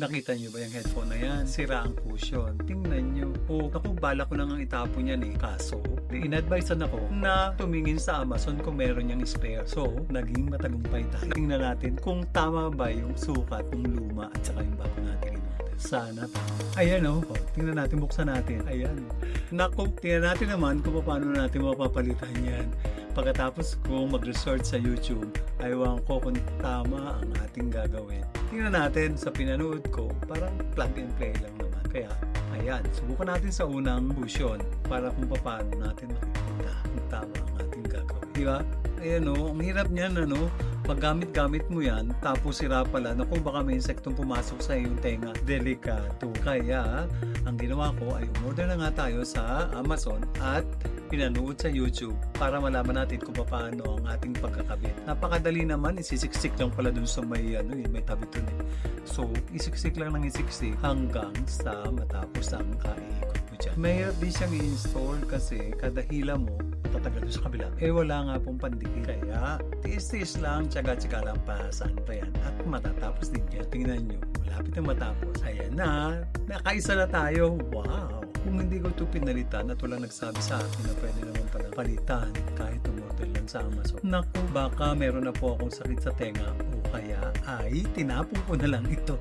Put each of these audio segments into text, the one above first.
Nakita nyo ba yung headphone na yan? Sira ang cushion. Tingnan nyo. O, naku, bala ko na nga itapon yan eh. Kaso, in-advisean ako na tumingin sa Amazon kung meron niyang spare. So, naging matagumpay tayo. Tingnan natin kung tama ba yung sukat, yung luma, at saka yung bago natin in-order. Sana tama. Ayan o. Oh. Tingnan natin, buksan natin. Ayan. Naku, tingnan natin naman kung paano natin mapapalitan yan. Pagkatapos kung mag-research sa YouTube, aywan ko kung tama ang ating gagawin. Tingnan natin sa pinanood ko, parang plug and play lang naman. Kaya, ayan, subukan natin sa unang cushion para kung paano natin makikita kung tama ang ating gagawin. Diba? Ayan o, ang hirap niyan, ano, pag gamit-gamit mo yan, tapos sira pala, naku, baka may insektong pumasok sa iyong tenga. Delikado. Kaya, ang ginawa ko ay umorder na nga tayo sa Amazon at pinanood sa YouTube para malaman natin kung paano ang ating pagkakabit. Napakadali naman, isisiksik lang pala dun sa may, may tabi dun eh. So, isiksik lang ng isiksik hanggang sa matapos ang kaikot mo dyan. Mahirap din siyang i-install kasi kada hila mo, tatagal doon sa kabila. Eh, wala nga pong pandikit. Kaya, tiis-tiis lang, tsaga-tsaga lang pa, saan pa yan. At matatapos din yan. Tingnan nyo, malapit na matapos. Ayan na, nakaisa na tayo. Wow! Kung hindi ko ito pinalitan at walang nagsabi sa akin na pwede naman pala palitan kahit umorder lang sa Amazon. Naku, baka meron na po akong sakit sa tenga o kaya ay tinapon ko na lang ito.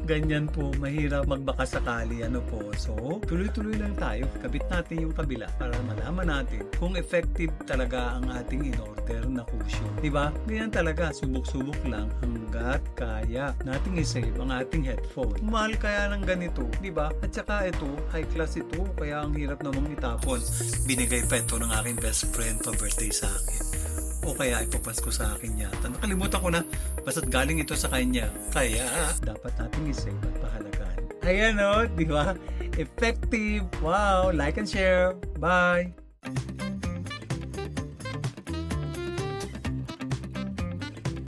Ganyan po, mahirap magbaka sakali po. So, tuloy-tuloy lang tayo. Kabit natin yung kabila para malaman natin kung effective talaga ang ating in-order na cushion. Diba? Ganyan talaga, subok-subok lang hanggat kaya nating i-save ang ating headphone. Mahal kaya ng ganito, diba? At saka ito, high class ito, kaya ang hirap namang itapon. Binigay pa ito ng aking best friend pa birthday sa akin. O kaya ipapasko sa akin yata. Nakalimutan ko na, basta't galing ito sa kanya. Kaya, dapat nating i-save at pahalagaan. Ayan o, di ba? Effective! Wow! Like and share! Bye!